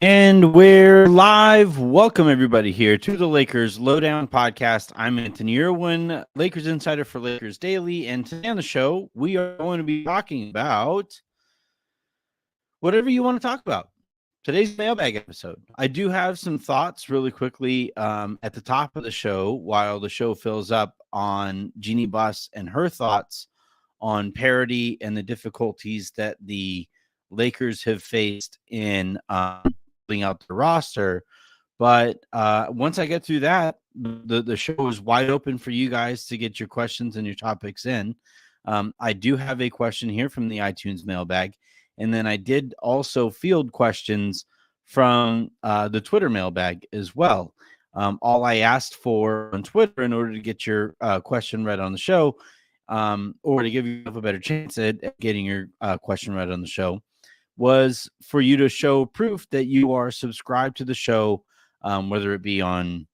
And we're live. Welcome, everybody, here to the Lakers Lowdown Podcast. I'm Anthony Irwin, Lakers Insider for Lakers Daily. And today on the show, we are going to be talking about whatever you want to talk about. Today's mailbag episode. I do have some thoughts really quickly at the top of the show while the show fills up on Jeanie Buss and her thoughts on Parity and the difficulties that the Lakers have faced in building out the roster. But once I get through that, the show is wide open for you guys to get your questions and your topics in. I do have a question here from the iTunes mailbag. And then I did also field questions from the Twitter mailbag as well. All I asked for on Twitter in order to get your question read on the show, or to give you a better chance at getting your question read on the show, was for you to show proof that you are subscribed to the show, whether it be on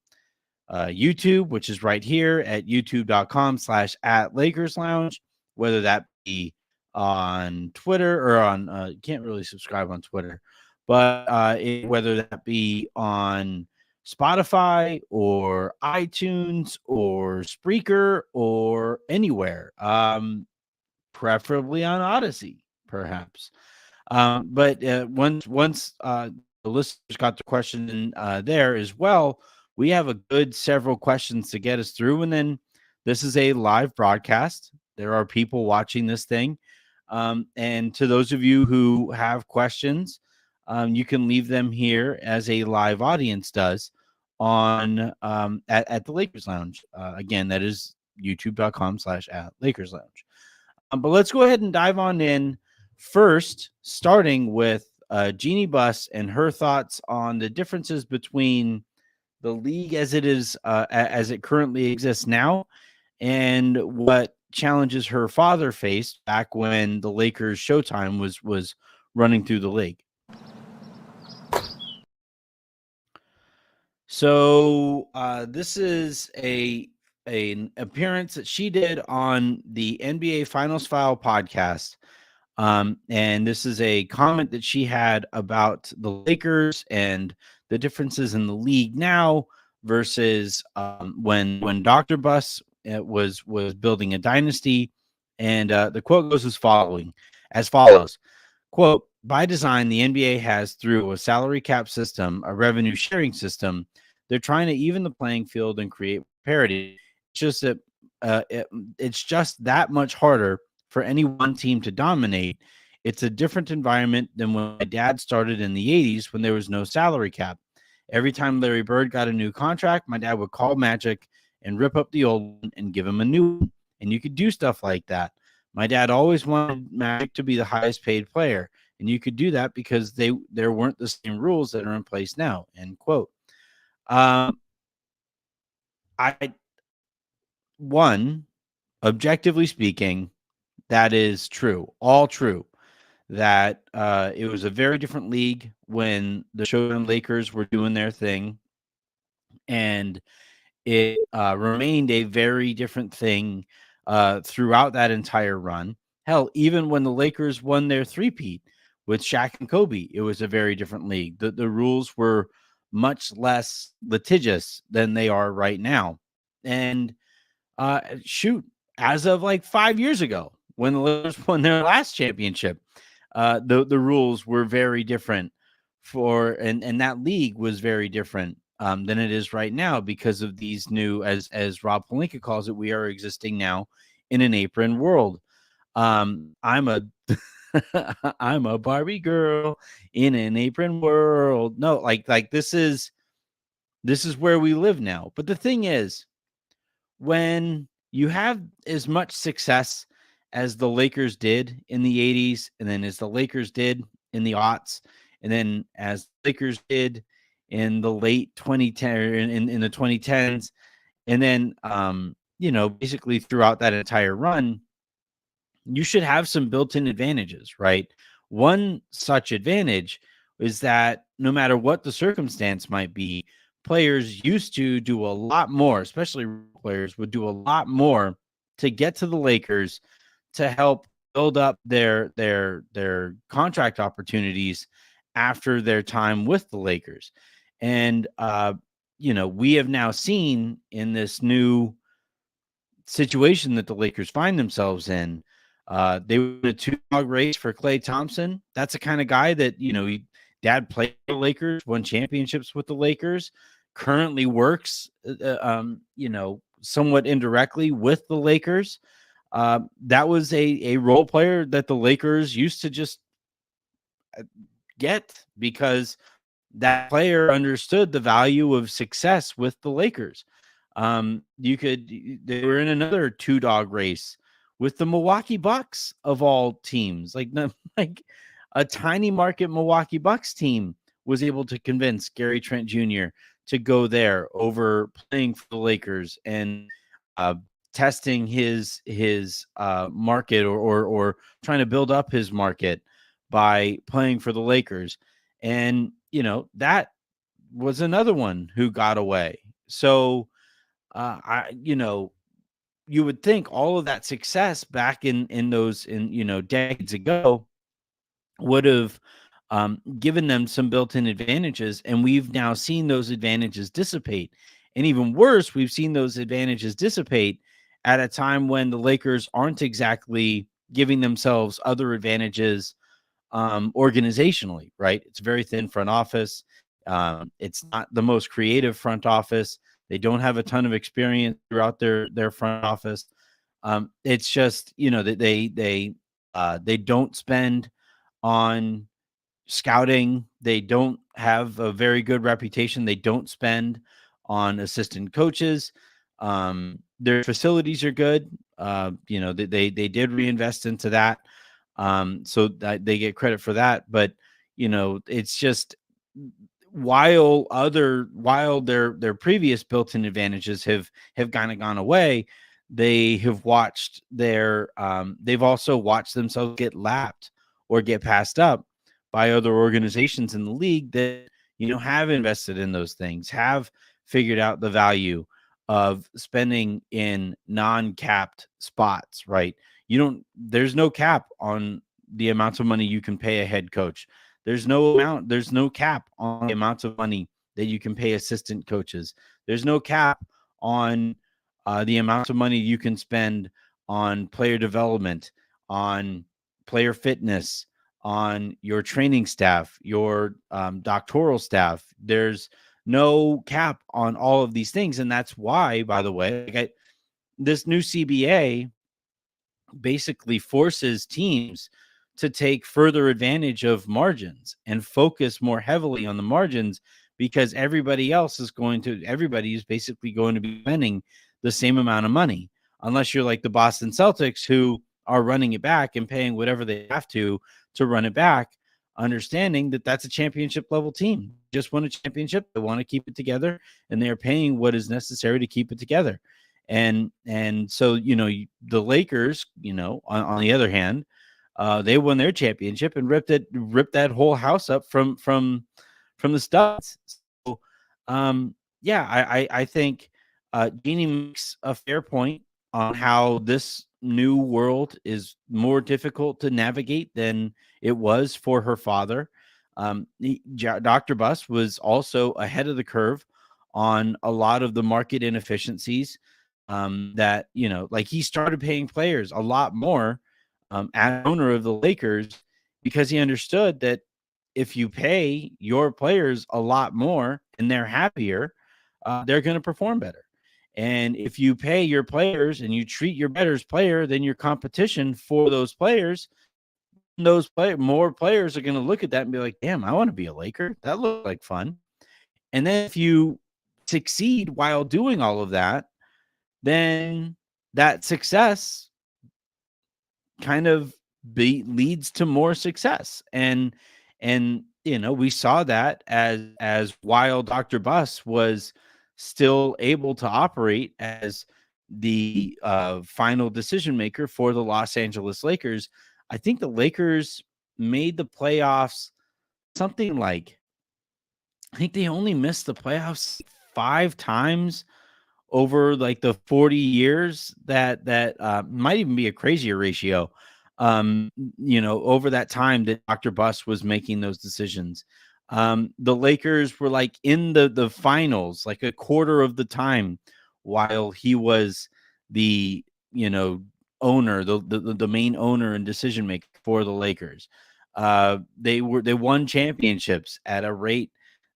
YouTube, which is right here at youtube.com/@LakersLounge, whether that be on Twitter or on, you can't really subscribe on Twitter, but whether that be on Spotify or iTunes or Spreaker or anywhere, preferably on Odyssey, perhaps. But once the listeners got the question in there as well, we have a good several questions to get us through. And then this is a live broadcast. There are people watching this thing. And to those of you who have questions, you can leave them here as a live audience does on at the Lakers Lounge. Again, that is youtube.com/@LakersLounge. But let's go ahead and dive on in first, starting with Jeanie Buss and her thoughts on the differences between the league as it is, as it currently exists now, and what challenges her father faced back when the Lakers Showtime was running through the league. So this is an appearance that she did on the NBA Finals File podcast. And this is a comment that she had about the Lakers and the differences in the league now versus when Dr. Buss was building a dynasty. And the quote goes as follows, quote, "By design, the NBA has, through a salary cap system, a revenue sharing system, they're trying to even the playing field and create parity. It's just that it's just that much harder for any one team to dominate. It's a different environment than when my dad started in the 80s when there was no salary cap. Every time Larry Bird got a new contract, my dad would call Magic and rip up the old one and give him a new one. And you could do stuff like that. My dad always wanted Magic to be the highest paid player. And you could do that because there weren't the same rules that are in place now," end quote. Objectively speaking, that is true, all true, that it was a very different league when the Showtime Lakers were doing their thing, and it remained a very different thing throughout that entire run. Hell, even when the Lakers won their three-peat with Shaq and Kobe, it was a very different league. The rules were much less litigious than they are right now. And as of like 5 years ago, when the Lakers won their last championship, the rules were very different and that league was very different than it is right now because of these new, as Rob Pelinka calls it, we are existing now in an apron world. I'm a I'm a Barbie girl in an apron world. No, like this is where we live now. But the thing is, when you have as much success as the Lakers did in the 80s, and then as the Lakers did in the aughts, and then as Lakers did in the late 2010 in the 2010s, and then basically throughout that entire run, you should have some built-in advantages, right? One such advantage is that no matter what the circumstance might be, players used to do a lot more, especially players would do a lot more to get to the Lakers to help build up their contract opportunities after their time with the Lakers. And, we have now seen in this new situation that the Lakers find themselves in, they were in a two-dog race for Klay Thompson. That's the kind of guy that, dad played for the Lakers, won championships with the Lakers, currently works, somewhat indirectly with the Lakers. That was a role player that the Lakers used to just get because that player understood the value of success with the Lakers. They were in another two-dog race with the Milwaukee Bucks of all teams. Like a tiny market Milwaukee Bucks team was able to convince Gary Trent Jr. to go there over playing for the Lakers and uh, testing his market or trying to build up his market by playing for the Lakers. And that was another one who got away. So you would think all of that success back in those decades ago would have given them some built-in advantages, and we've now seen those advantages dissipate. And even worse, we've seen those advantages dissipate at a time when the Lakers aren't exactly giving themselves other advantages organizationally, right? It's a very thin front office. It's not the most creative front office. They don't have a ton of experience throughout their front office. It's just that they don't spend on scouting. They don't have a very good reputation. They don't spend on assistant coaches. Their facilities are good. They did reinvest into that. So that they get credit for that. But it's just while their previous built-in advantages have kind of gone away, they have watched they've also watched themselves get lapped or get passed up by other organizations in the league that have invested in those things, have figured out the value of spending in non-capped spots, right? There's no cap on the amounts of money you can pay a head coach. There's no cap on the amounts of money that you can pay assistant coaches. There's no cap on the amounts of money you can spend on player development, on player fitness, on your training staff, your doctoral staff. There's no cap on all of these things. And that's why, by the way, this new CBA basically forces teams to take further advantage of margins and focus more heavily on the margins, because everybody is basically going to be spending the same amount of money, unless you're like the Boston Celtics, who are running it back and paying whatever they have to run it back, understanding that that's a championship level team. Just won a championship. They want to keep it together, and they're paying what is necessary to keep it together. And so, the Lakers, on the other hand, they won their championship and ripped that whole house up from the studs. So, I think Jeanie makes a fair point on how this new world is more difficult to navigate than it was for her father. Dr. Buss was also ahead of the curve on a lot of the market inefficiencies that, like he started paying players a lot more as owner of the Lakers, because he understood that if you pay your players a lot more and they're happier, they're going to perform better. And if you pay your players and you treat your better player than your competition for those players, more players are going to look at that and be like, damn, I want to be a Laker. That looks like fun. And then if you succeed while doing all of that, then that success kind of leads to more success. And we saw that as while Dr. Buss was still able to operate as the final decision maker for the Los Angeles Lakers. I think the Lakers made the playoffs something like, I think they only missed the playoffs 5 times over like the 40 years. That might even be a crazier ratio. over that time that Dr. Buss was making those decisions. The Lakers were like in the finals, like a quarter of the time, while he was the owner, the main owner and decision maker for the Lakers. They won championships at a rate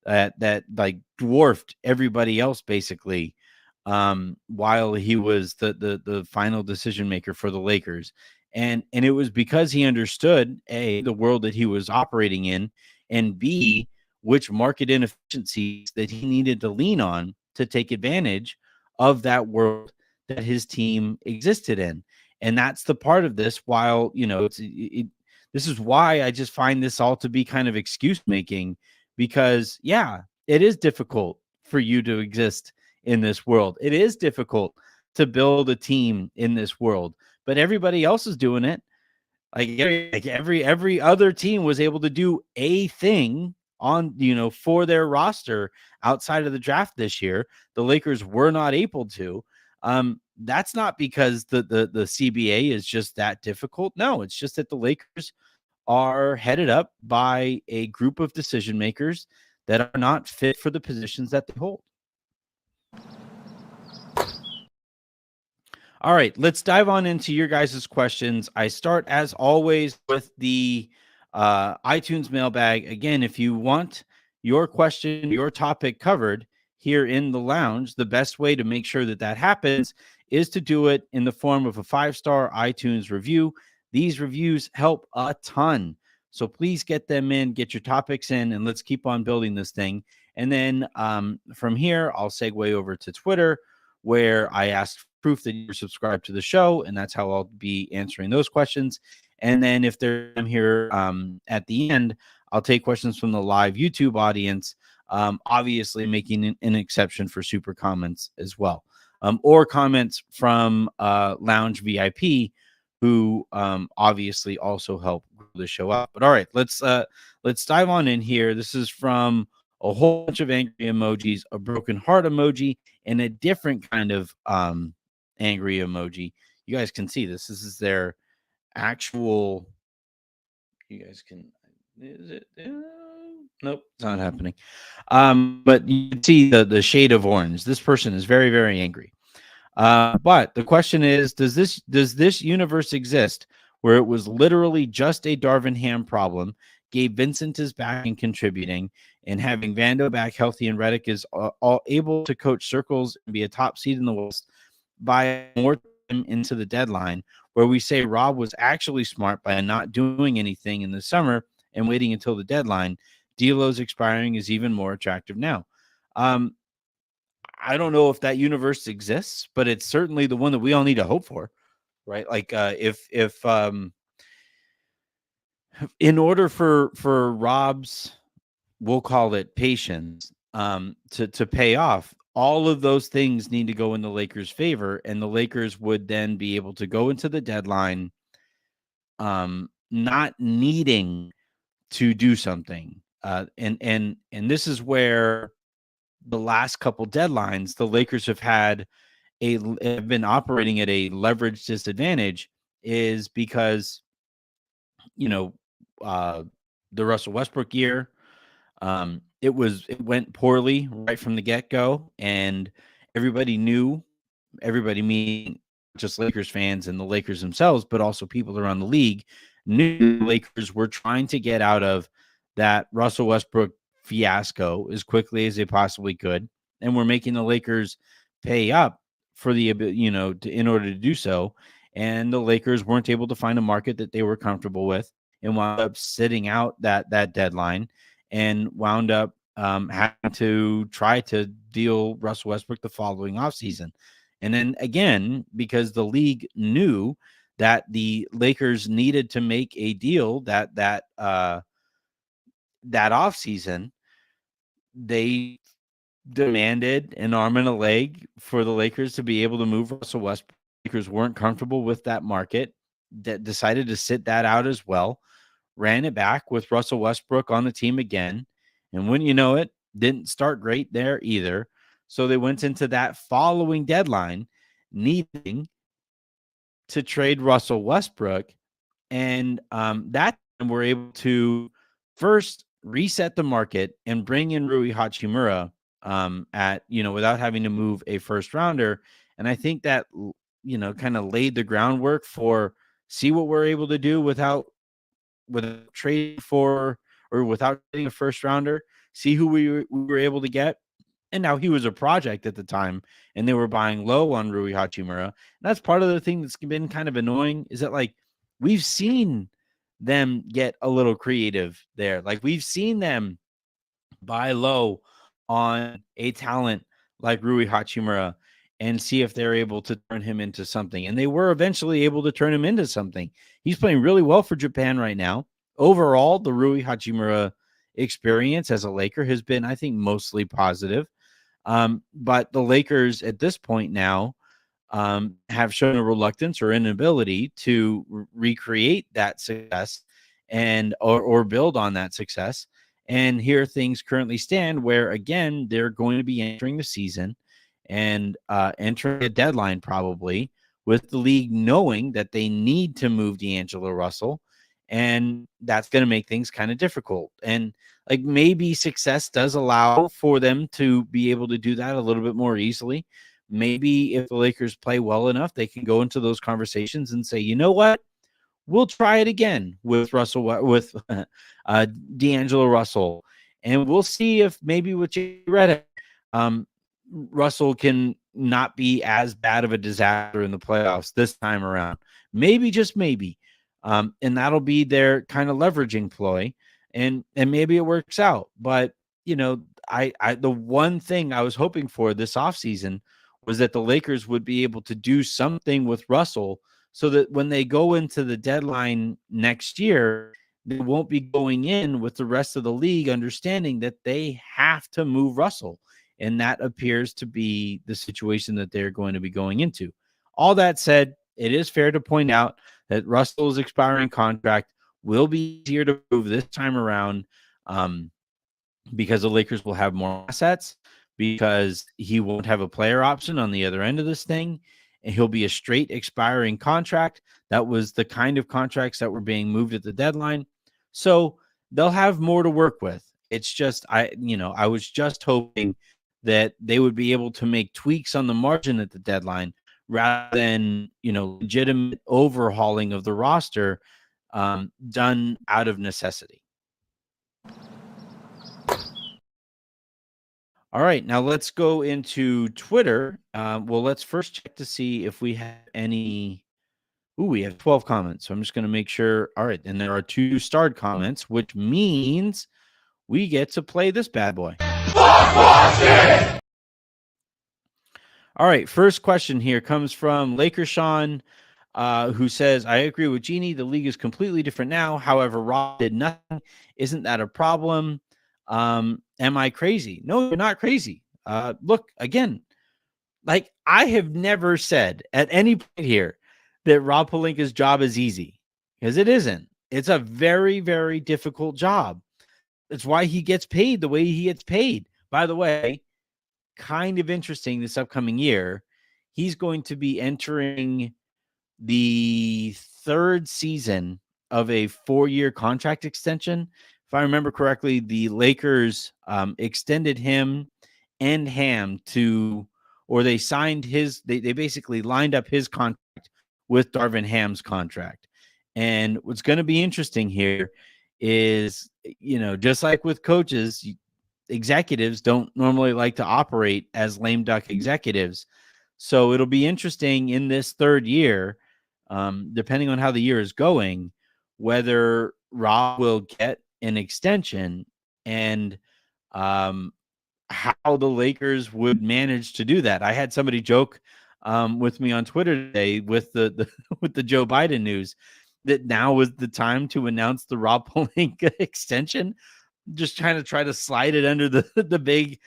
that like dwarfed everybody else basically. While he was the final decision maker for the Lakers, and it was because he understood A, the world that he was operating in, and B, which market inefficiencies that he needed to lean on to take advantage of that world that his team existed in. And that's the part of this. While this is why I just find this all to be kind of excuse making, because yeah, it is difficult for you to exist in this world. It is difficult to build a team in this world, but everybody else is doing it. Like every other team was able to do a thing on for their roster outside of the draft this year. The Lakers were not able to. That's not because the CBA is just that difficult. No, it's just that the Lakers are headed up by a group of decision makers that are not fit for the positions that they hold. All right, let's dive on into your guys' questions. I start, as always, with the iTunes mailbag. Again, if you want your question, your topic covered here in the lounge, the best way to make sure that that happens is to do it in the form of a 5-star iTunes review. These reviews help a ton. So please get them in, get your topics in, and let's keep on building this thing. And then from here, I'll segue over to Twitter, where I asked proof that you're subscribed to the show, and that's how I'll be answering those questions. And then if I'm here at the end, I'll take questions from the live YouTube audience, obviously making an exception for super comments as well, or comments from Lounge VIP, who obviously also help grow the show up. But all right, let's dive on in here. This is from a whole bunch of angry emojis, a broken heart emoji, and a different kind of angry emoji. You guys can see this. This is their actual. You guys can. Is it? Nope, it's not happening. But you can see the shade of orange. This person is very, very angry. But the question is, does this universe exist where it was literally just a Darvin Ham problem? Gabe Vincent is back and contributing, and having Vando back healthy and Redick is all able to coach circles and be a top seed in the West by more time into the deadline, where we say Rob was actually smart by not doing anything in the summer and waiting until the deadline. D'Lo's expiring is even more attractive now. I don't know if that universe exists, but it's certainly the one that we all need to hope for, right? Like if in order for Rob's, we'll call it patience, to pay off, all of those things need to go in the Lakers' favor, and the Lakers would then be able to go into the deadline not needing to do something. And this is where the last couple deadlines, the Lakers have been operating at a leverage disadvantage, is because the Russell Westbrook year, it went poorly right from the get-go, and everybody knew, everybody meaning just Lakers fans and the Lakers themselves, but also people around the league, knew the Lakers were trying to get out of that Russell Westbrook fiasco as quickly as they possibly could, and we're making the Lakers pay up for in order to do so. And the Lakers weren't able to find a market that they were comfortable with, and wound up sitting out that deadline, and wound up having to try to deal Russell Westbrook the following offseason. And then again, because the league knew that the Lakers needed to make a deal that offseason, they demanded an arm and a leg for the Lakers to be able to move Russell Westbrook. Lakers weren't comfortable with that market, that decided to sit that out as well, ran it back with Russell Westbrook on the team again. And when you know it, didn't start great there either. So they went into that following deadline needing to trade Russell Westbrook And that we're able to first reset the market and bring in Rui Hachimura at, without having to move a first rounder. And I think that, kind of laid the groundwork for see what we're able to do without trading for or without getting a first rounder, see who we were able to get. And now he was a project at the time, and they were buying low on Rui Hachimura. And that's part of the thing that's been kind of annoying is that, like, we've seen them get a little creative there. Like, we've seen them buy low on a talent like Rui Hachimura and see if they're able to turn him into something. And they were eventually able to turn him into something. He's playing really well for Japan right now. Overall, the Rui Hachimura experience as a Laker has been, I think, mostly positive. But the Lakers at this point now have shown a reluctance or inability to recreate that success and or build on that success. And here things currently stand where, again, they're going to be entering the season and entering a deadline probably with the league knowing that they need to move D'Angelo Russell. And that's going to make things kind of difficult. And like maybe success does allow for them to be able to do that a little bit more easily. Maybe if the Lakers play well enough, they can go into those conversations and say, you know what? We'll try it again with D'Angelo Russell. And we'll see if maybe with J. Redick, Russell can not be as bad of a disaster in the playoffs this time around. Maybe, just maybe. And that'll be their kind of leveraging ploy. And maybe it works out. But, the one thing I was hoping for this offseason was that the Lakers would be able to do something with Russell so that when they go into the deadline next year, they won't be going in with the rest of the league understanding that they have to move Russell. And that appears to be the situation that they're going to be going into. All that said, it is fair to point out that Russell's expiring contract will be easier to move this time around because the Lakers will have more assets, because he won't have a player option on the other end of this thing, and he'll be a straight expiring contract. That was the kind of contracts that were being moved at the deadline. So they'll have more to work with. It's just, I was just hoping that they would be able to make tweaks on the margin at the deadline rather than, legitimate overhauling of the roster done out of necessity. All right, now let's go into Twitter. Well, let's first check to see if we have any. Ooh, we have 12 comments. So I'm just going to make sure. All right, and there are 2 starred comments, which means we get to play this bad boy. All right, first question here comes from Laker Sean, who says, I agree with Jeanie. The league is completely different now. However, Rob did nothing. Isn't that a problem? Am I crazy? No, you're not crazy. Look, again, like I have never said at any point here that Rob Pelinka's job is easy, because it isn't. It's a very, very difficult job. That's why he gets paid the way he gets paid. By the way, kind of interesting this upcoming year, he's going to be entering the 3rd season of a 4-year contract extension. If I remember correctly, the Lakers extended him and Ham or they signed they basically lined up his contract with Darvin Ham's contract. And what's going to be interesting here is, just like with coaches, executives don't normally like to operate as lame duck executives. So it'll be interesting in this 3rd year, depending on how the year is going, whether Rob will get an extension and how the Lakers would manage to do that. I had somebody joke with me on Twitter today with the with the Joe Biden news that now was the time to announce the Rob Pelinka extension. Just trying to try to slide it under the big,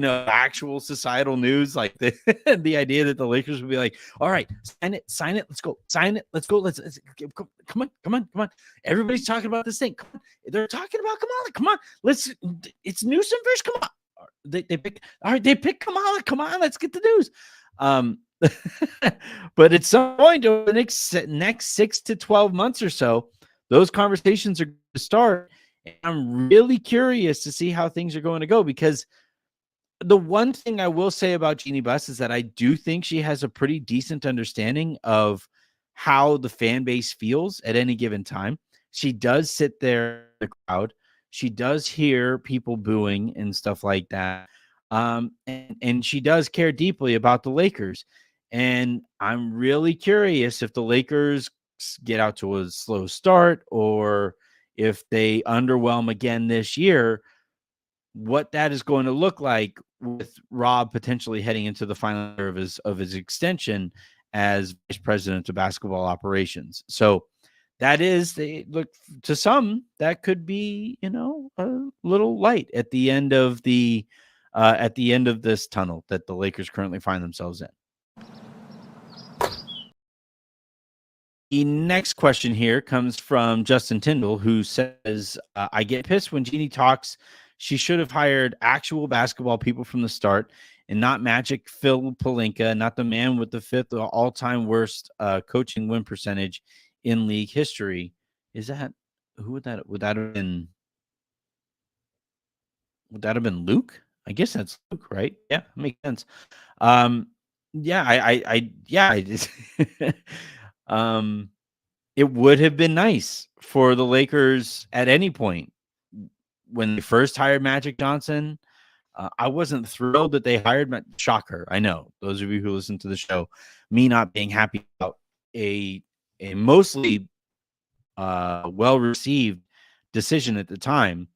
actual societal news, like the idea that the Lakers would be like, all right, sign it, let's go, sign it, let's go, let's come on. Everybody's talking about this thing. Come on. They're talking about Kamala. Come on, it's Newsom versus Kamala. They pick Kamala. Come on, let's get the news. But at some point over the next 6 to 12 months or so, those conversations are going to start. And I'm really curious to see how things are going to go, because the one thing I will say about Jeanie Buss is that I do think she has a pretty decent understanding of how the fan base feels at any given time. She does sit there in the crowd. She does hear people booing and stuff like that. And she does care deeply about the Lakers. And I'm really curious if the Lakers get out to a slow start, or if they underwhelm again this year, what that is going to look like with Rob potentially heading into the final year of his extension as vice president of basketball operations. So that is, they look, to some that could be, a little light at the end of this tunnel that the Lakers currently find themselves in. The next question here comes from Justin Tyndall, who says, I get pissed when Jeanie talks. She should have hired actual basketball people from the start, and not Magic Phil Pelinka, not the man with the fifth all-time worst coaching win percentage in league history. Is that, who would that have been? Would that have been Luke? I guess that's Luke, right? Yeah, makes sense. Yeah, I just, it would have been nice for the Lakers at any point when they first hired Magic Johnson. I wasn't thrilled that they hired Shocker. I know those of you who listen to the show, me not being happy about a mostly well received decision at the time.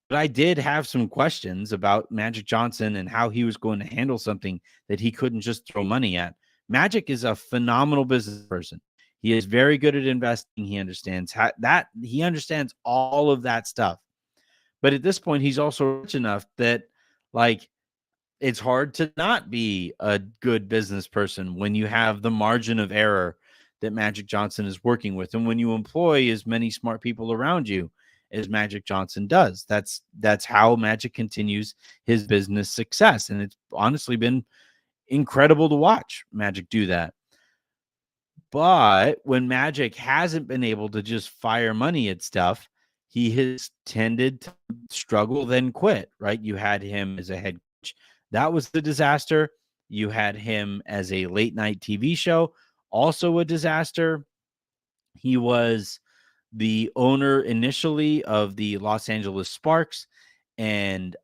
But I did have some questions about Magic Johnson and how he was going to handle something that he couldn't just throw money at. Magic is a phenomenal business person. He is very good at investing. He understands he understands all of that stuff. But at this point, he's also rich enough that, like, it's hard to not be a good business person when you have the margin of error that Magic Johnson is working with, and when you employ as many smart people around you as Magic Johnson does. That's how Magic continues his business success, and it's honestly been incredible to watch Magic do that. But when Magic hasn't been able to just fire money at stuff, he has tended to struggle, then quit, right? You had him as a head coach. That was the disaster. You had him as a late night TV show, also a disaster. He was the owner initially of the Los Angeles Sparks. And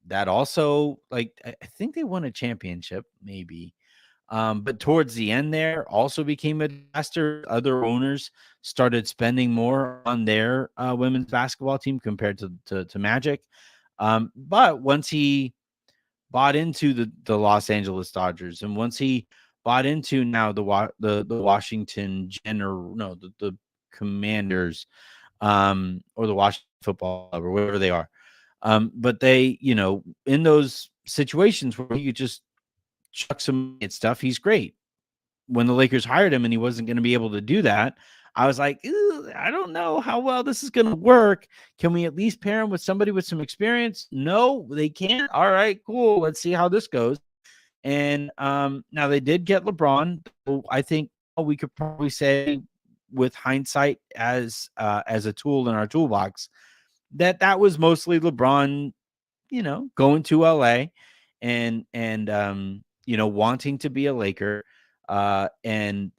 that also, like, I think they won a championship, maybe. But towards the end there also became a disaster. Other owners started spending more on their women's basketball team compared to Magic. But once he bought into the Los Angeles Dodgers, and once he bought into now the Washington the Commanders, or the Washington Football Club, or whatever they are. But they, in those situations where he could just chuck some at stuff, he's great. When the Lakers hired him and he wasn't going to be able to do that, I was like, I don't know how well this is going to work. Can we at least pair him with somebody with some experience? No, they can't. All right, cool. Let's see how this goes. And now they did get LeBron. I think we could probably say, with hindsight as a tool in our toolbox, that was mostly LeBron, going to LA and wanting to be a Laker. And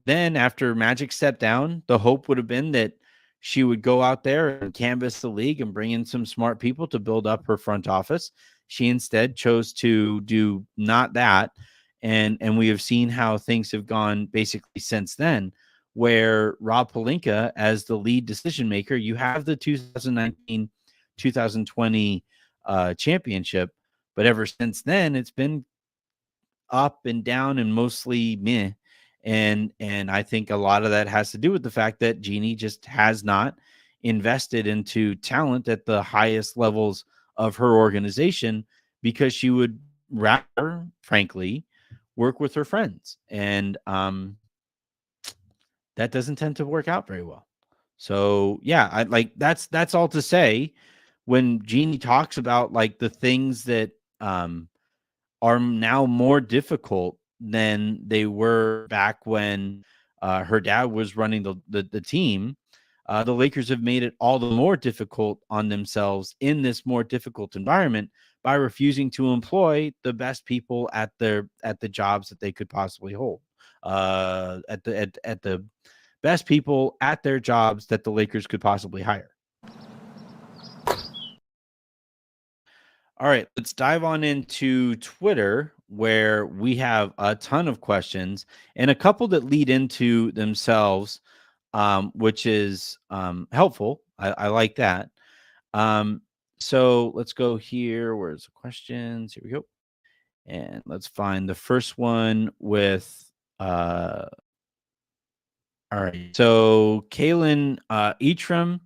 then after Magic stepped down, the hope would have been that she would go out there and canvass the league and bring in some smart people to build up her front office. She instead chose to do not that. And we have seen how things have gone basically since then, where Rob Pelinka, as the lead decision maker, you have the 2019-2020 championship. But ever since then, it's been up and down and mostly meh. And I think a lot of that has to do with the fact that Jeanie just has not invested into talent at the highest levels of her organization, because she would rather, frankly, work with her friends. And that doesn't tend to work out very well. So yeah, I like that's all to say, when Jeanie talks about like the things that are now more difficult than they were back when her dad was running the team. The Lakers have made it all the more difficult on themselves in this more difficult environment by refusing to employ the best people at the jobs that they could possibly hold. At the best people at their jobs that the Lakers could possibly hire. All right, let's dive on into Twitter, where we have a ton of questions and a couple that lead into themselves, which is helpful. I like that. Um, so let's go here. Where's the questions? Here we go. And let's find the first one with all right. So Kalen Etram,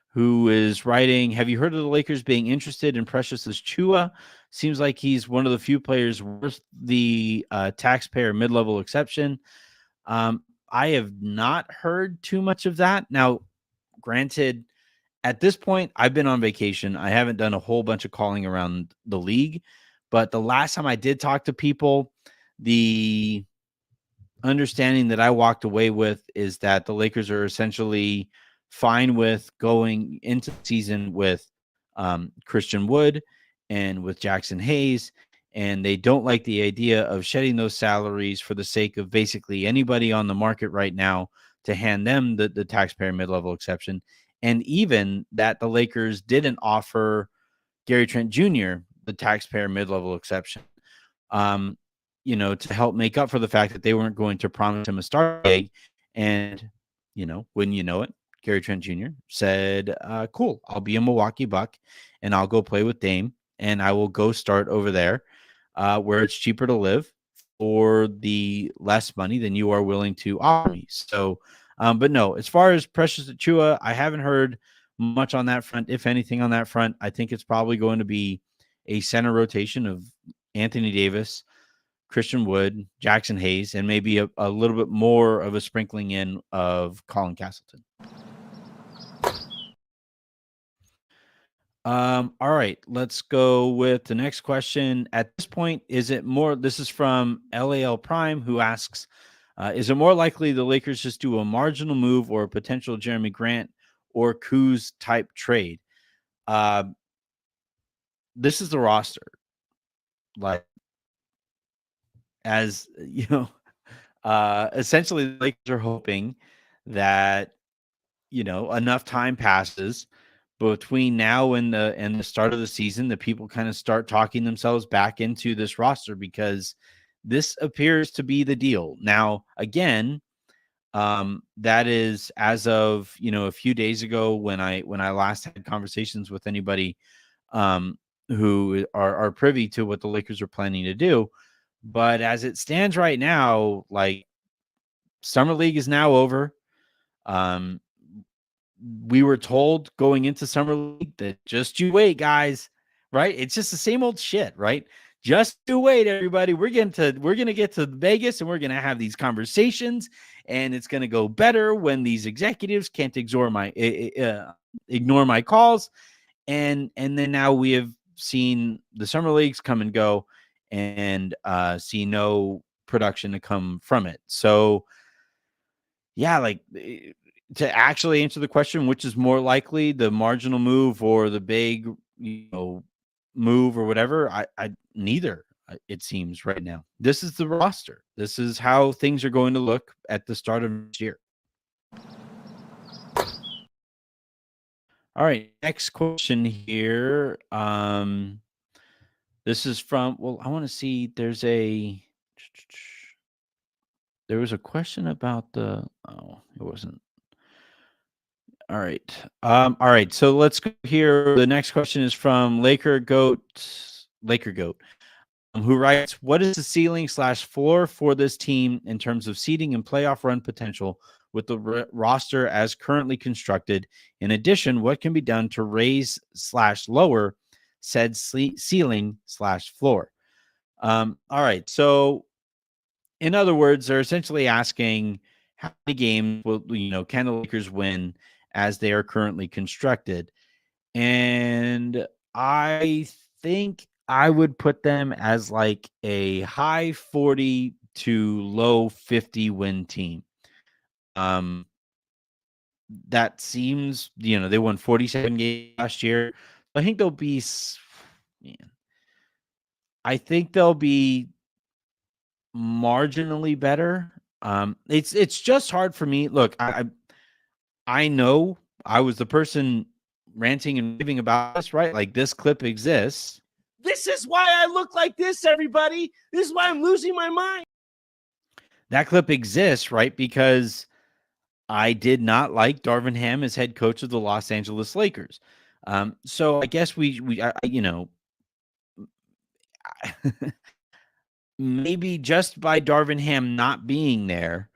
who is writing, have you heard of the Lakers being interested in Precious Chua? Seems like he's one of the few players worth the taxpayer mid-level exception. I have not heard too much of that. Now, granted, at this point, I've been on vacation. I haven't done a whole bunch of calling around the league, but the last time I did talk to people, the understanding that I walked away with is that the Lakers are essentially fine with going into the season with Christian Wood and with Jackson Hayes. And they don't like the idea of shedding those salaries for the sake of basically anybody on the market right now to hand them the taxpayer mid-level exception. And even that the Lakers didn't offer Gary Trent Jr. the taxpayer mid-level exception. To help make up for the fact that they weren't going to promise him a start date. And, when you know it, Gary Trent Jr. said, cool, I'll be a Milwaukee Buck and I'll go play with Dame and I will go start over there where it's cheaper to live for the less money than you are willing to offer me. So, but no, as far as Precious Achiuwa, I haven't heard much on that front. If anything on that front, I think it's probably going to be a center rotation of Anthony Davis, Christian Wood, Jackson Hayes, and maybe a little bit more of a sprinkling in of Colin Castleton. All right, let's go with the next question. At this point, is it more? This is from LAL Prime, who asks, is it more likely the Lakers just do a marginal move or a potential Jeremy Grant or Kuz type trade? This is the roster. Like, as you know, essentially the Lakers are hoping that enough time passes between now and the start of the season that people kind of start talking themselves back into this roster, because this appears to be the deal. Now, again, that is as of a few days ago when I last had conversations with anybody who are privy to what the Lakers are planning to do. But as it stands right now, like, Summer League is now over. We were told going into Summer League that just you wait, guys, right? It's just the same old shit, right? Just you wait, everybody. We're going to get to Vegas and we're going to have these conversations, and it's going to go better when these executives can't ignore my calls. And then now we have seen the Summer Leagues come and go and see no production to come from it. So, yeah, like, to actually answer the question, which is more likely, the marginal move or the big, move or whatever, I neither, it seems right now. This is the roster. This is how things are going to look at the start of next year. All right, next question here. This is from, I want to see, there was a question about it wasn't. All right. All right. So let's go here. The next question is from Laker Goat, who writes, what is the ceiling / floor for this team in terms of seeding and playoff run potential with the roster as currently constructed? In addition, what can be done to raise / lower said ceiling / floor? All right. So, in other words, they're essentially asking, how many games can the Lakers win as they are currently constructed? And I think I would put them as like a high 40, to low 50 win team. That seems, they won 47 games last year. I think they'll be, man, I think they'll be marginally better. It's just hard for me. Look, I know I was the person ranting and raving about this, right? Like, this clip exists. This is why I look like this, everybody. This is why I'm losing my mind. That clip exists, right? Because I did not like Darvin Ham as head coach of the Los Angeles Lakers. So I guess maybe just by Darvin Ham not being there,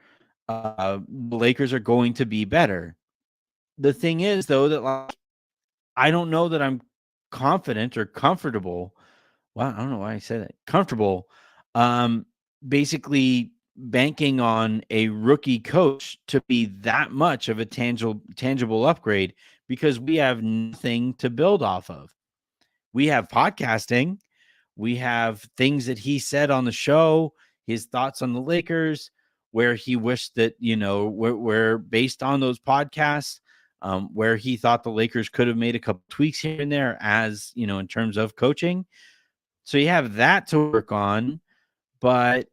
the Lakers are going to be better. The thing is, though, that I don't know that I'm confident or comfortable. Well, I don't know why I said that. Comfortable. Basically banking on a rookie coach to be that much of a tangible upgrade, because we have nothing to build off of. We have podcasting. We have things that he said on the show, his thoughts on the Lakers, where he wished that, where based on those podcasts, where he thought the Lakers could have made a couple tweaks here and there, as, in terms of coaching. So you have that to work on, but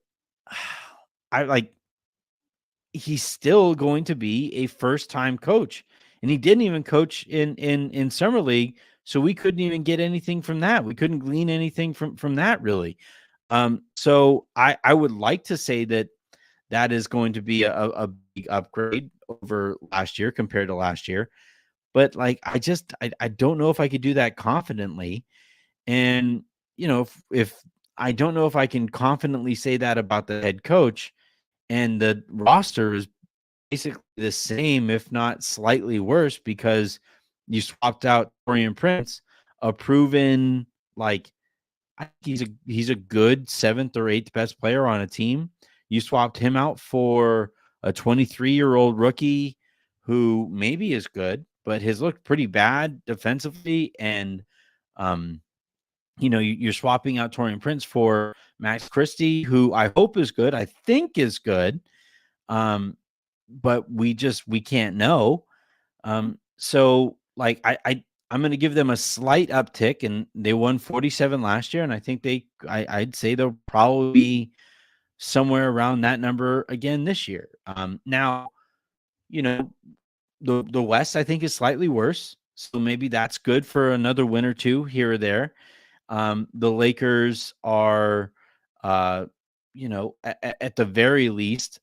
he's still going to be a first-time coach, and he didn't even coach in summer league, so we couldn't even get anything from that. We couldn't glean anything from that, really. So I would like to say that is going to be a big upgrade over last year compared to last year, but I don't know if I could do that confidently. And if I don't know if I can confidently say that about the head coach, and the roster is basically the same, if not slightly worse, because you swapped out Taurean Prince, a proven, I think he's a good 7th or 8th best player on a team. You swapped him out for a 23-year-old rookie who maybe is good, but has looked pretty bad defensively. And you're swapping out Taurean Prince for Max Christie, who I hope is good. I think is good. But we can't know. So I'm going to give them a slight uptick, and they won 47 last year. And I think I'd say they'll probably be somewhere around that number again this year. Now, the West, I think, is slightly worse. So maybe that's good for another win or two here or there. The Lakers are, at the very least,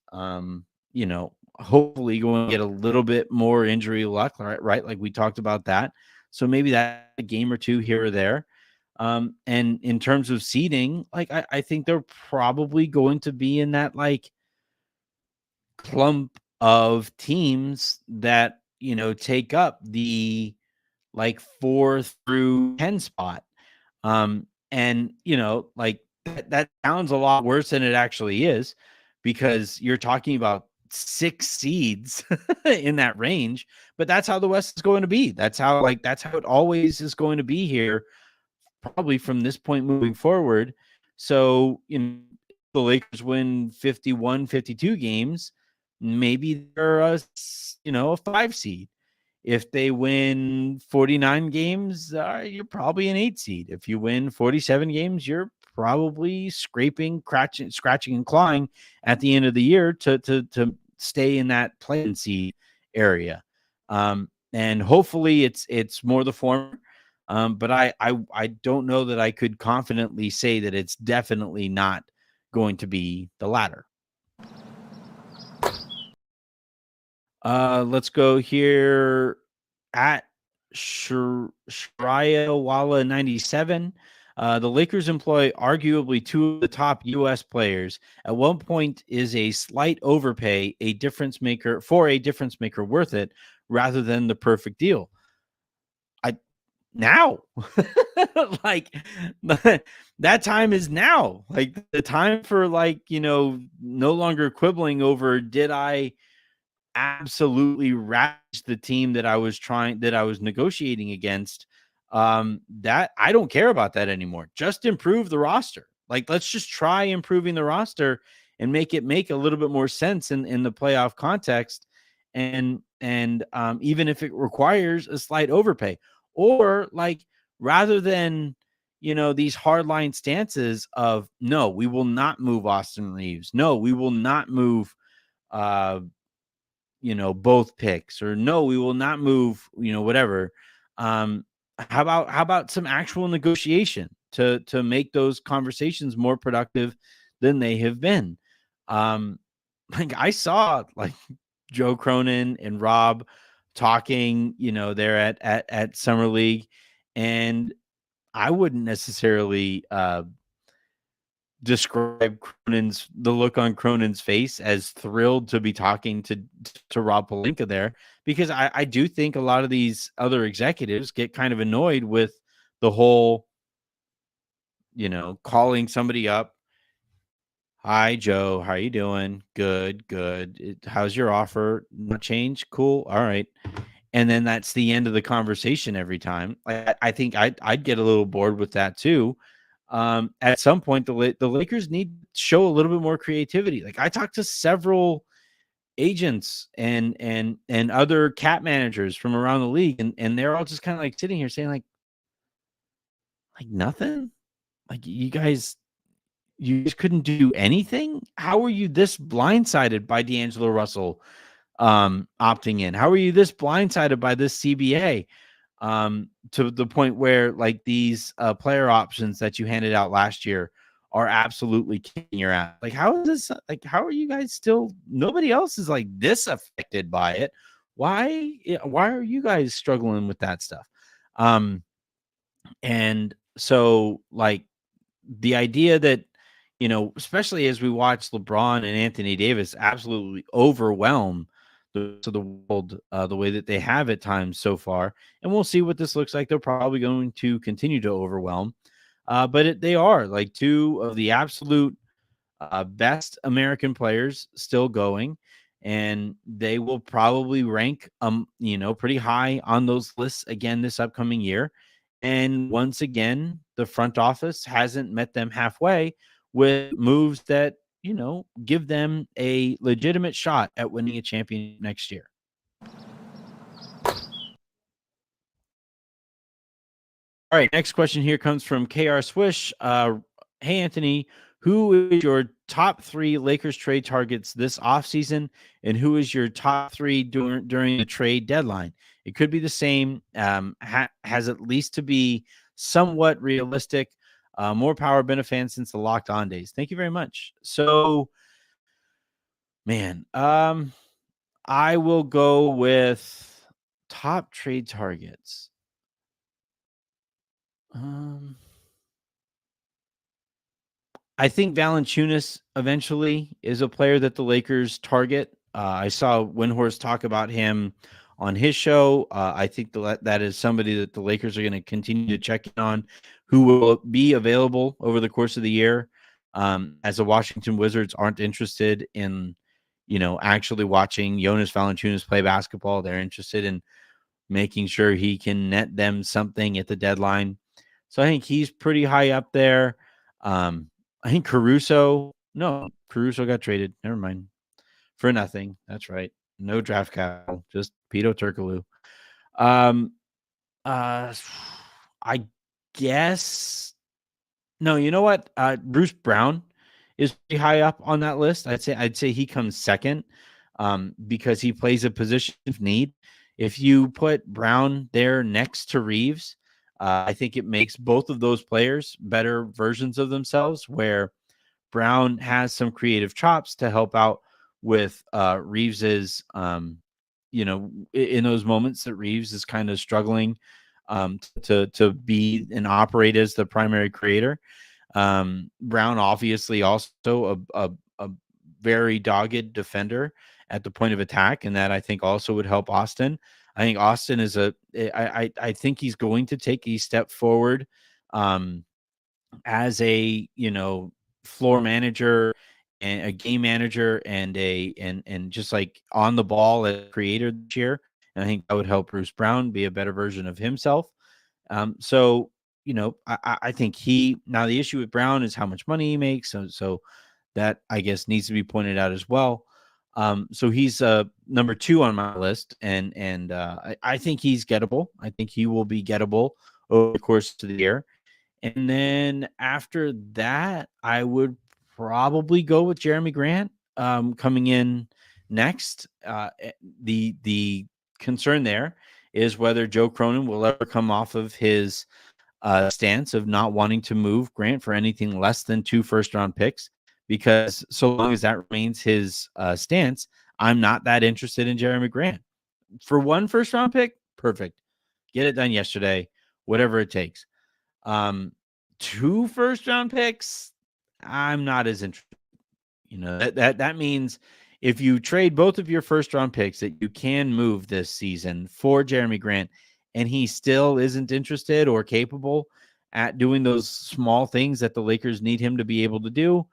hopefully going to get a little bit more injury luck, right? Like we talked about that. So maybe that a game or two here or there. And in terms of seeding, I think they're probably going to be in that clump of teams that, take up the 4 through 10 spot. And that sounds a lot worse than it actually is, because you're talking about 6 seeds in that range, but that's how the West is going to be. That's how it always is going to be here, probably from this point moving forward. So, the Lakers win 51, 52 games, maybe they're a 5 seed. If they win 49 games, you're probably an 8 seed. If you win 47 games, you're probably scraping, scratching and clawing at the end of the year to stay in that play-in seed area. And hopefully it's more the former. But I don't know that I could confidently say that it's definitely not going to be the latter. Let's go here at Shriawala 97. The Lakers employ arguably 2 of the top U.S. players. At one point, is a slight overpay a difference maker worth it, rather than the perfect deal? Now, that time is now. The time for no longer quibbling over, did I absolutely ravaged the team that I was negotiating against. That I don't care about that anymore. Just improve the roster. Let's just try improving the roster and make it make a little bit more sense in the playoff context. And even if it requires a slight overpay, or like, rather than, these hardline stances of, no, we will not move Austin Reeves. No, we will not move, uh, both picks, or no, we will not move, whatever. Um, how about some actual negotiation to make those conversations more productive than they have been? Um, like, I saw like Joe Cronin and Rob talking, there at Summer League, and I wouldn't necessarily describe the look on Cronin's face as thrilled to be talking to Rob Pelinka there, because I do think a lot of these other executives get kind of annoyed with the whole, calling somebody up. Hi, Joe. How you doing? Good, good. How's your offer? Not change? Cool. All right. And then that's the end of the conversation every time. I think I'd get a little bored with that too. At some point, the Lakers need to show a little bit more creativity. Like, I talked to several agents and other cap managers from around the league, and they're all just kind of like sitting here saying like nothing. Like, you just couldn't do anything. How were you this blindsided by D'Angelo Russell opting in? How were you this blindsided by this CBA? To the point where, like, these player options that you handed out last year are absolutely kicking your ass. Like, how is this? Like, how are you guys still? Nobody else is like this affected by it. Why? Why are you guys struggling with that stuff? And so, like, the idea that, especially as we watch LeBron and Anthony Davis absolutely overwhelm the world the way that they have at times so far, and we'll see what this looks like. They're probably going to continue to overwhelm, but they are like two of the absolute best American players still going, and they will probably rank pretty high on those lists again this upcoming year. And once again, the front office hasn't met them halfway with moves that, give them a legitimate shot at winning a championship next year. All right, next question here comes from KR Swish. Hey, Anthony, who is your top 3 Lakers trade targets this offseason, and who is your top 3 during the trade deadline? It could be the same, has at least to be somewhat realistic. More power, been a fan since the Locked On days. Thank you very much. So, man, I will go with top trade targets. I think Valanciunas eventually is a player that the Lakers target. I saw Windhorst talk about him on his show. I think that is somebody that the Lakers are going to continue to check in on, who will be available over the course of the year. As the Washington Wizards aren't interested in, actually watching Jonas Valanciunas play basketball. They're interested in making sure he can net them something at the deadline. So I think he's pretty high up there. I think Caruso got traded. Never mind. For nothing. That's right. No draft capital, just Pito Turkoglu. I guess no, you know what? Bruce Brown is pretty high up on that list. I'd say he comes second, because he plays a position of need. If you put Brown there next to Reeves, I think it makes both of those players better versions of themselves, where Brown has some creative chops to help out with Reeves's, in those moments that Reeves is kind of struggling to be and operate as the primary creator. Brown obviously also a very dogged defender at the point of attack, and that I think also would help Austin. I think Austin is I think he's going to take a step forward as a, floor manager and a game manager and just like on the ball as a creator this year. And I think that would help Bruce Brown be a better version of himself. So, I think now the issue with Brown is how much money he makes. So that I guess needs to be pointed out as well. So he's number 2 on my list, and I think he's gettable. I think he will be gettable over the course of the year. And then after that, I would probably go with Jeremy Grant coming in next. The concern there is whether Joe Cronin will ever come off of his stance of not wanting to move Grant for anything less than 2 first-round picks, because so long as that remains his stance, I'm not that interested in Jeremy Grant. For 1 first-round pick, perfect. Get it done yesterday, whatever it takes. 2 first-round picks, I'm not as interested. That means if you trade both of your first-round picks that you can move this season for Jeremy Grant, and he still isn't interested or capable at doing those small things that the Lakers need him to be able to do,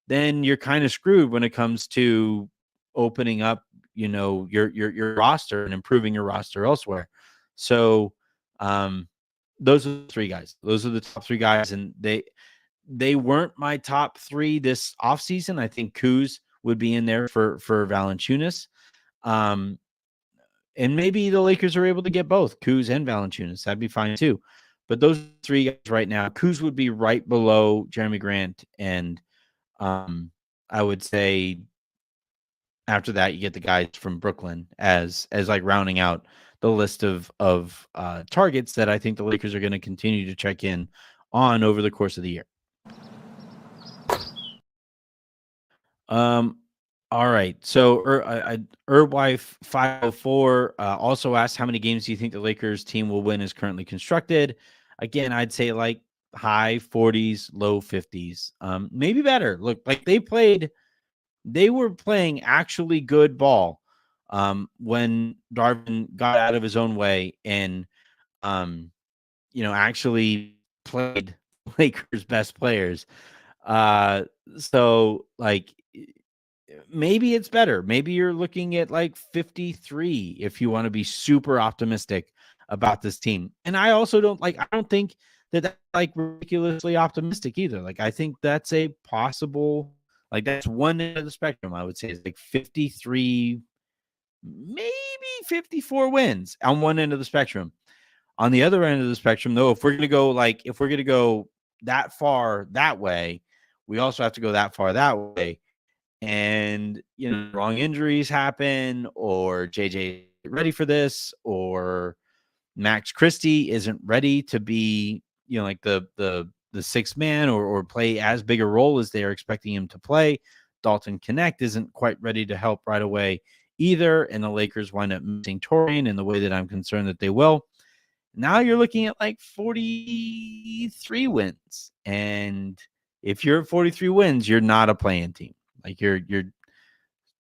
then you're kind of screwed when it comes to opening up, your roster and improving your roster elsewhere. So, those are the 3 guys. Those are the top 3 guys, and they weren't my top 3 this offseason. I think Kuz would be in there for Valanciunas. And maybe the Lakers are able to get both Kuz and Valanciunas. That'd be fine too. But those 3 guys right now, Kuz would be right below Jeremy Grant, and I would say after that you get the guys from Brooklyn as like rounding out the list of targets that I think the Lakers are going to continue to check in on over the course of the year. All right. So Wife 504 also asked, how many games do you think the Lakers team will win as currently constructed? Again, I'd say like high 40s, low 50s. Maybe better. Look, like they were playing actually good ball when Darvin got out of his own way and actually played Lakers' best players. So like maybe it's better. Maybe you're looking at like 53 if you want to be super optimistic about this team. And I also don't think that's like ridiculously optimistic either. Like I think that's a possible, like that's one end of the spectrum. I would say is like 53, maybe 54 wins on one end of the spectrum. On the other end of the spectrum, though, if we're going to go that far that way, we also have to go that far that way. And, wrong injuries happen, or JJ ready for this, or Max Christie isn't ready to be, like the sixth man or play as big a role as they are expecting him to play. Dalton Connect isn't quite ready to help right away either. And the Lakers wind up missing Torian in the way that I'm concerned that they will. Now you're looking at like 43 wins. And if you're at 43 wins, you're not a playing team. Like you're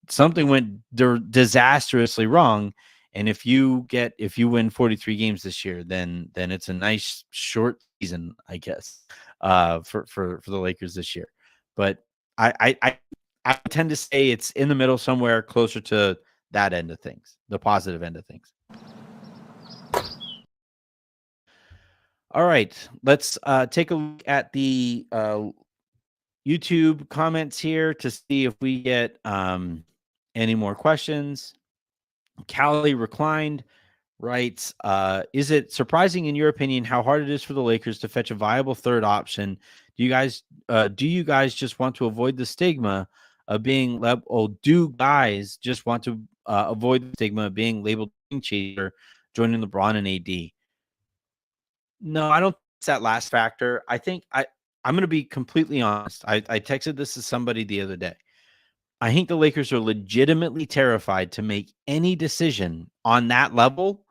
something went disastrously wrong. And if you win 43 games this year, then it's a nice short season, I guess, for the Lakers this year. But I tend to say it's in the middle somewhere closer to that end of things, the positive end of things. All right, let's take a look at the YouTube comments here to see if we get any more questions. Callie Reclined writes, is it surprising in your opinion how hard it is for the Lakers to fetch a viable third option? Do you guys just want to avoid the stigma of being do guys just want to avoid the stigma of being labeled chaser, joining LeBron and AD? No, I don't think it's that last factor. I think I'm going to be completely honest. I texted this to somebody the other day. I think the Lakers are legitimately terrified to make any decision on that level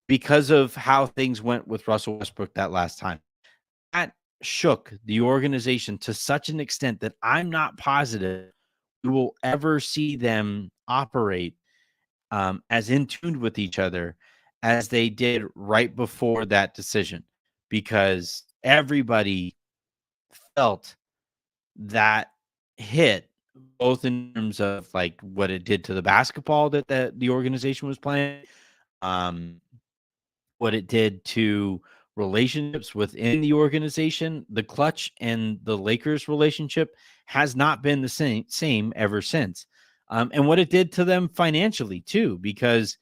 because of how things went with Russell Westbrook that last time. That shook the organization to such an extent that I'm not positive we will ever see them operate as in tune with each other as they did right before that decision, because everybody felt that hit, both in terms of like what it did to the basketball that the organization was playing, what it did to relationships within the organization, the Clutch and the Lakers relationship has not been the same ever since. And what it did to them financially too, because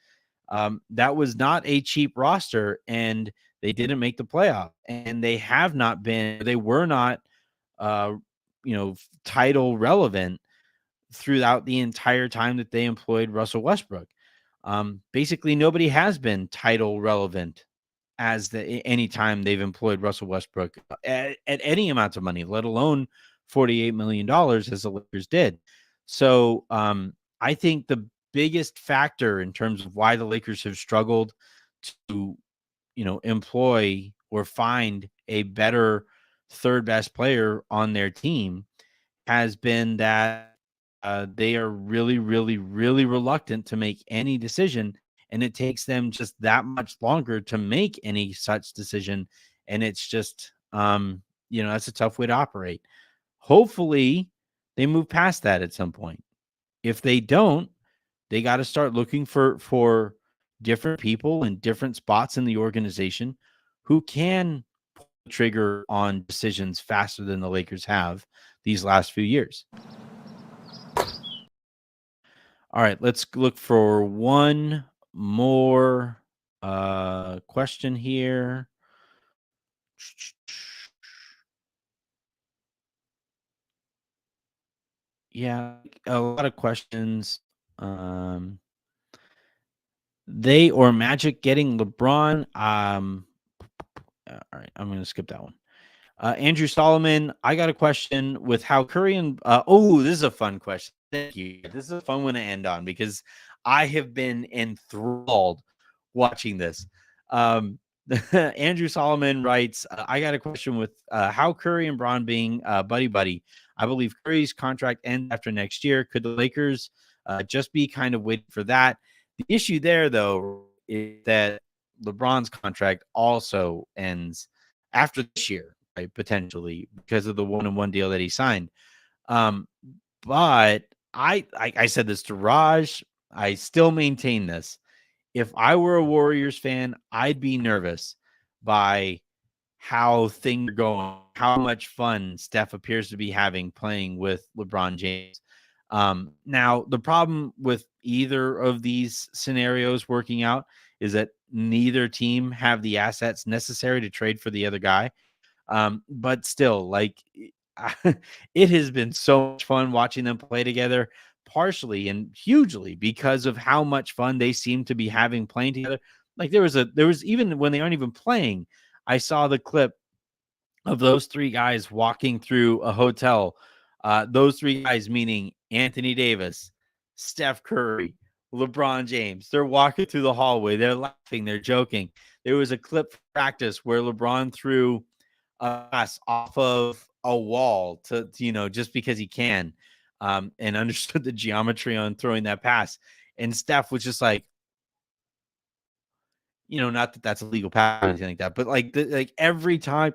that was not a cheap roster, and they didn't make the playoff, and they were not, uh, title relevant throughout the entire time that they employed Russell Westbrook. Basically, nobody has been title relevant any time they've employed Russell Westbrook at any amount of money, let alone $48 million as the Lakers did. So I think the biggest factor in terms of why the Lakers have struggled to, employ or find a better third best player on their team has been that they are really, really, really reluctant to make any decision, and it takes them just that much longer to make any such decision. And it's just, that's a tough way to operate. Hopefully, they move past that at some point. If they don't, they got to start looking for different people in different spots in the organization who can pull the trigger on decisions faster than the Lakers have these last few years. All right, let's look for one more question here. Yeah, a lot of questions. They or Magic getting LeBron. All right, I'm going to skip that one. Andrew Solomon, I got a question with how Curry and this is a fun question. Thank you. This is a fun one to end on because I have been enthralled watching this. Andrew Solomon writes, I got a question with how Curry and Bron being buddy. I believe Curry's contract ends after next year. Could the Lakers just be kind of waiting for that? The issue there, though, is that LeBron's contract also ends after this year, right? Potentially because of the 1-on-1 deal that he signed. But I said this to Raj. I still maintain this. If I were a Warriors fan, I'd be nervous by how things are going, how much fun Steph appears to be having playing with LeBron James. Now, the problem with either of these scenarios working out is that neither team have the assets necessary to trade for the other guy. But still, like, it has been so much fun watching them play together, partially and hugely because of how much fun they seem to be having playing together. Like there was even when they aren't even playing, I saw the clip of those three guys walking through a hotel. Those three guys meaning Anthony Davis, Steph Curry, LeBron James. They're walking through the hallway. They're laughing. They're joking. There was a clip from practice where LeBron threw a pass off of a wall to just because he can, and understood the geometry on throwing that pass. And Steph was just like, not that that's a legal pass or anything like that, but like every time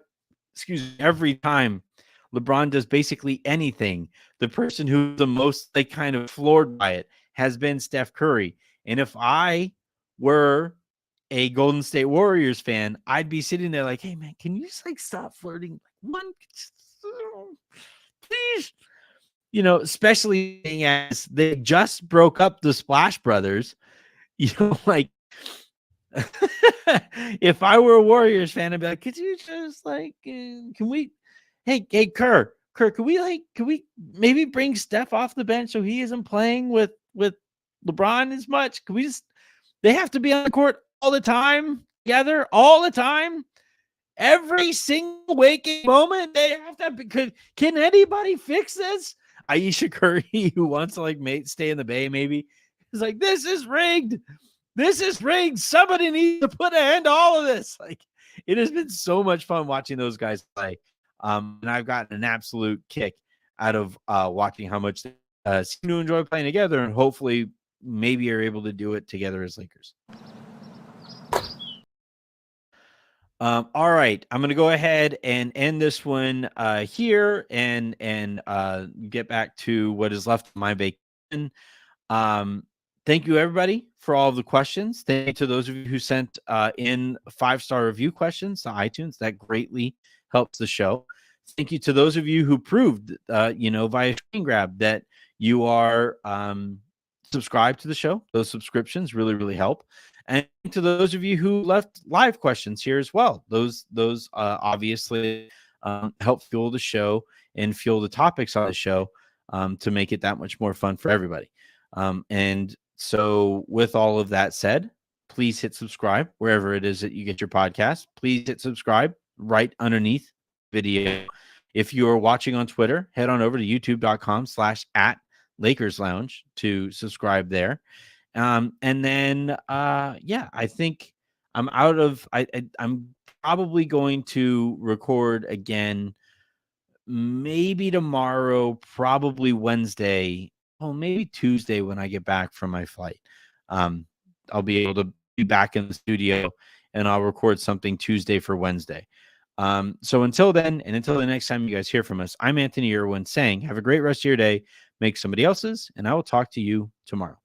LeBron does basically anything, the person who's the most like kind of floored by it has been Steph Curry. And if I were a Golden State Warriors fan, I'd be sitting there like, hey man, can you just like stop flirting? One, please. Especially as they just broke up the Splash Brothers, like if I were a Warriors fan, I'd be like, could you just like, can we, hey, Kerr, can we maybe bring Steph off the bench so he isn't playing with LeBron as much? Can we just, they have to be on the court all the time together, all the time, every single waking moment. They have to, can anybody fix this? Aisha Curry, who wants to like stay in the Bay, maybe, is like, this is rigged. This is rigged. Somebody needs to put an end to all of this. Like, it has been so much fun watching those guys play. And I've gotten an absolute kick out of watching how much they seem to enjoy playing together, and hopefully maybe are able to do it together as Lakers. All right, I'm going to go ahead and end this one here and get back to what is left of my vacation. Thank you, everybody, for all of the questions. Thank you to those of you who sent in 5-star review questions to iTunes. That greatly helps the show. Thank you to those of you who proved, via screen grab that you are subscribed to the show. Those subscriptions really, really help. And to those of you who left live questions here as well, those obviously help fuel the show and fuel the topics on the show to make it that much more fun for everybody. And so with all of that said, please hit subscribe wherever it is that you get your podcast. Please hit subscribe right underneath the video. If you are watching on Twitter, head on over to youtube.com/@Lakers Lounge to subscribe there. And then, I think I'm out of, I'm probably going to record again, maybe tomorrow, probably Wednesday. Well, maybe Tuesday when I get back from my flight. I'll be able to be back in the studio and I'll record something Tuesday for Wednesday. So until then, and until the next time you guys hear from us, I'm Anthony Irwin saying, have a great rest of your day, make somebody else's, and I will talk to you tomorrow.